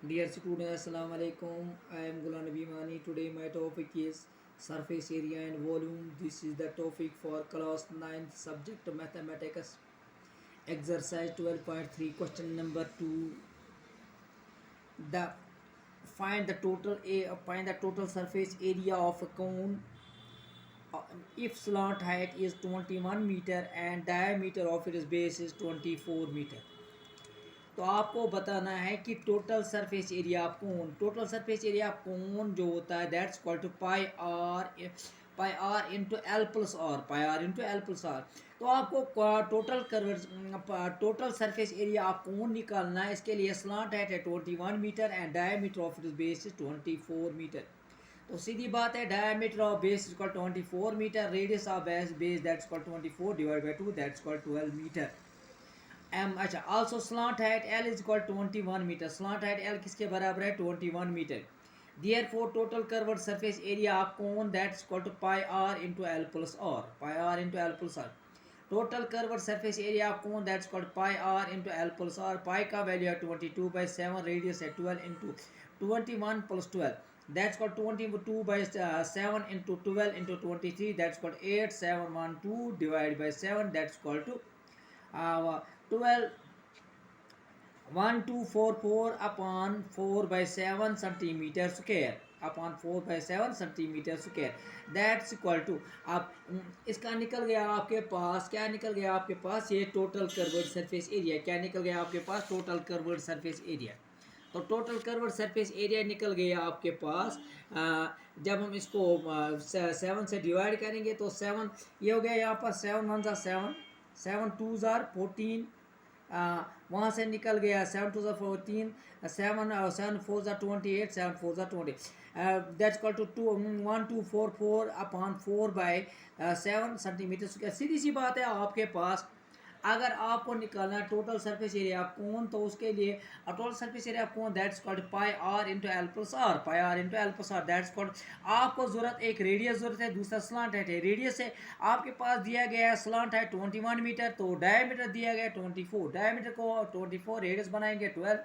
Dear students, Assalamu alaikum. I am Gulam Nabi Mani. Today my topic is surface area and volume. This is the topic for class 9th subject mathematics. Exercise 12.3 question number 2. The find the total surface area of a cone if slant height is 21 meter and diameter of its base is 24 meter. तो आपको बताना है कि total surface area कौन जो होता है that's equal to pi r into L plus r तो आपको टोटल सरफेस एरिया आप कौन निकालना है। इसके लिए स्लांट है 21 metre and diameter of it base is 24 metre. तो सीधी बात है, diameter of base is equal 24 metre, radius of base that's equal 24 divide by 2 that's equal 12 metre. अच्छा also slant height L is equal 21 metre. Slant height L किसके बराबर है 21 metre. Therefore total curved surface area of cone that's equal to pi r into L plus are. Total curved surface area of cone that's equal to pi r into L plus r. Pi का value है 22/7, radius है 12 into 21 plus 12 that's equal 22/7 into 12 into 23 that's equal 8712 divide by 7 that's equal to 1244 upon 4/7 centimeter square upon 4/7 centimetre square that's equal to. आप इसका निकल गया आपके पास, क्या निकल गया आपके पास, ये टोटल कर्व्ड सरफेस एरिया। क्या निकल गया आपके पास, टोटल कर्व्ड सरफेस एरिया। तो टोटल कर्व्ड सरफेस एरिया निकल गया आपके पास। जब हम इसको 7 से डिवाइड करेंगे तो 7 ये हो गया यहाँ पर 7 1 7 7 2 14, वहाँ से निकल गया 7 2 14, 7 4 28, 7 4 20 that's equal to 1244 upon 4/7 centimetre square. सीधी सी बात है, आपके पास अगर आपको निकालना है total surface area of cone, तो उसके लिए total surface area of cone that's called pi r into L plus r that's called. आपको जरूरत एक रेडियस जरूरत है, दूसरा स्लांट है। रेडियस है आपके पास दिया गया है, स्लांट है 21 मीटर, तो डायमीटर दिया गया है 24, डायमीटर को 24, रेडियस बनाएंगे 12।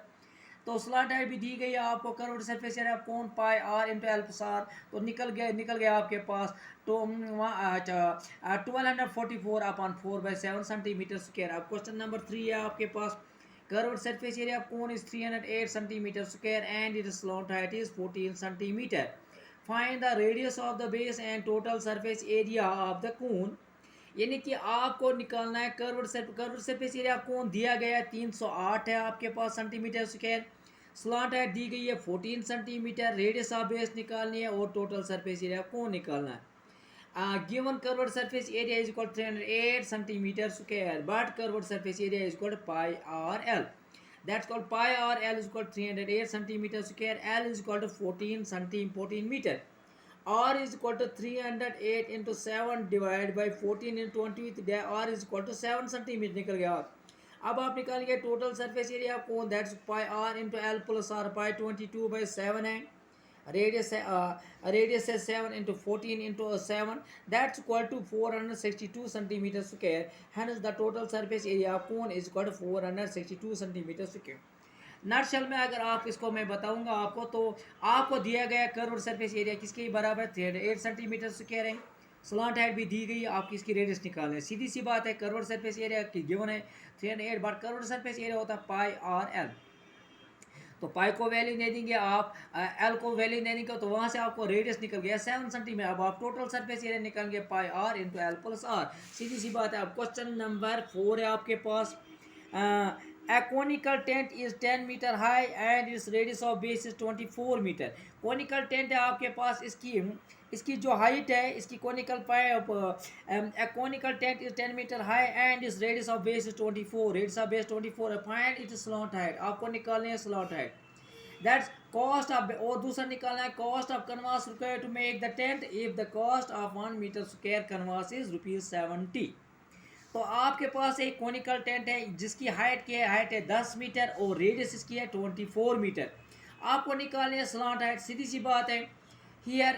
तो स्लांट हाइट भी दी गई है आपको, curved surface area cone pi r into L plus r. तो निकल गया आपके पास तो 1244 अपॉन 4/7 सेंटीमीटर स्क्वायर। अब क्वेश्चन नंबर 3 है आपके पास। Curved surface area cone is 308 centimetre square and it slant height is 14 centimetre. Find the radius of the base and total surface area of the cone. यानी कि आपको निकालना है curved surface area कौन दिया गया है 308 है आपके पास सेंटीमीटर स्क्वायर। स्लॉट हाइट दी गई है 14 सेंटीमीटर, रेडियस ऑफ बेस निकालनी है और टोटल सरफेस एरिया कौन निकालना है। Given curved surface area is equal 308 centimetre square but curved surface area is equal pi r l that's called pi r l is equal 308 centimetre square. L is equal to 14 metre. R is equal to 308 into 7 divided by 14 into 20, R is equal to 7 centimetre निकल गया। अब आप निकालेंगे total surface area को that's pi r into L plus r. Pi 22/7 है, radius है 7 into 14 into 7 that's equal to 462 centimetre square. Hence the total surface area cone is equal to 462 centimetre square. Nutshell में अगर आप इसको मैं बताऊंगा आपको, तो आपको दिया गया कर्व्ड सरफेस एरिया किसके बराबर 308 सेंटीमीटर स्क्वायर है। स्लांट हाइट भी दी गई, आप किसकी रेडियस निकाल रहे हैं। सीधी सी बात है, कर्व्ड सरफेस एरिया की गिवन है 308 बट कर्व्ड सरफेस एरिया होता है पाई आर एल। तो पाई को वैल्यू दे देंगे आप, एल को वैल्यू दे देंगे, तो वहाँ से आपको रेडियस निकल गया 7 सेंटीमीटर। अब आप टोटल सरफेस एरिया निकालेंगे pi r into L plus r. सीधी सी बात है। अब क्वेश्चन नंबर 4 है आपके पास। A conical tent is 10 meter high and its radius of base is 24 meter। conical tent है आपके पास, इसकी जो हाइट है, इसकी conical a conical tent is 10 meter high and its radius of base is 24, radius of base 24 है। find its slant height, आपको निकालनी है slant height। That's cost of, और दूसरा निकालना है cost of canvas required to make the tent if the cost of 1 metre square canvas is ₹70। तो आपके पास एक कोनिकल टेंट है जिसकी हाइट है 10 मीटर और रेडियस इसकी है 24 मीटर। आपको निकालनी है स्लांट हाइट। सीधी सी बात है, here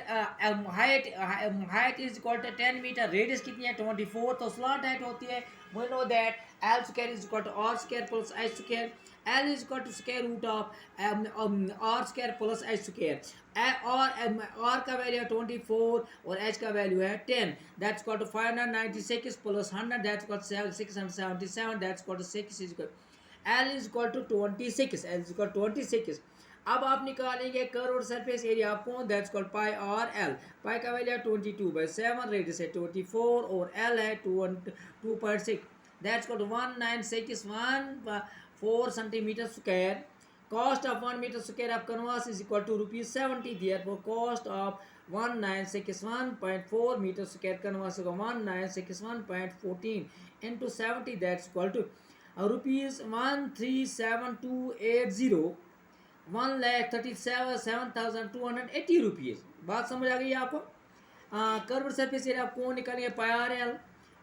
height is equal to 10 metre, radius कितनी है 24, तो स्लांट हाइट होती है we know that l square is equal to r square plus h square. L is equal to square root of r square plus h square, और r का value है 24 और h का वैल्यू है 10, that's equal to 596 plus 100, that's equal to 677, that's equal to 6 is equal, L is equal to 26, L is equal to 26. अब आप निकालेंगे curve और सरफेस एरिया आपको, that's called pi r L. Pi का value है 22/7, radius है 24 और l है 2.6, that's called 1961 centimetre square. Cost of 1 metre square of canvas is equal to ₹70, therefore cost of 1961.4 metre square canvas होगा 1961.14 into 70, that's equal to ₹1,37280, 1,37,280 बात समझ आ गई आपको। कर्व सरफेस एरिया आप कौन निकालेंगे, पाई आर एल,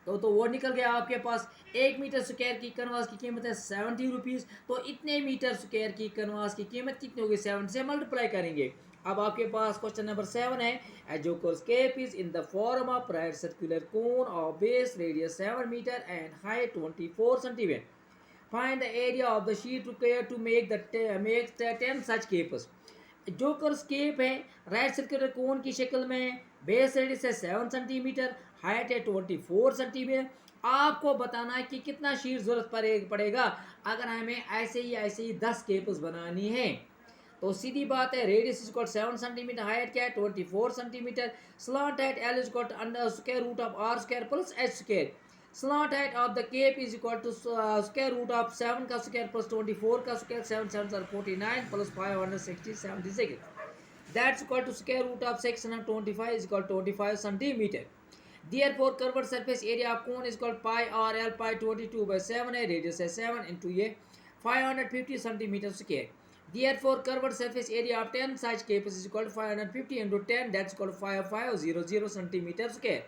तो वो निकल गया आपके पास। 1 मीटर स्क्वायर की कैनवास की कीमत है ₹70, तो इतने मीटर स्क्वायर की कैनवास की कीमत कितनी होगी, 7 से मल्टीप्लाई करेंगे। अब आपके पास क्वेश्चन नंबर 7 है, a joker's cape is in the form of right circular cone of base radius 7 meter and height 24 centimeter. Find the area of the sheet required to make the 10 such capes. Joker's cape है right circular cone की शक्ल में, base radius है 7 centimetre, height है 24 centimetre. आपको बताना है कि कितना शीट जरूरत पड़ेगा अगर हमें ऐसे ही 10 केप्स बनानी है। तो सीधी बात है, radius is equal 7 centimetre, height क्या है 24 centimetre, slant height L is equal to under square root of r square plus h square. Slant height of the cape is equal to square root of 7 का square plus 24 का square, 7 7 49 plus 560 76, that's equal to square root of 625 is equal 25 centimetre. Therefore curved surface area of cone is called pi r l, pi 22/7 है, radius है 7 into ये 550 centimetre square. Therefore curved surface area of 10 such capes is equal to 550 into 10, that's called 5500 centimeter square.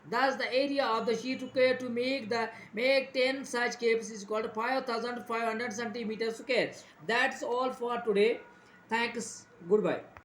Thus the area of the sheet required to make 10 such capes is equal to 5500 centimeter square. That's all for today. Thanks. Goodbye.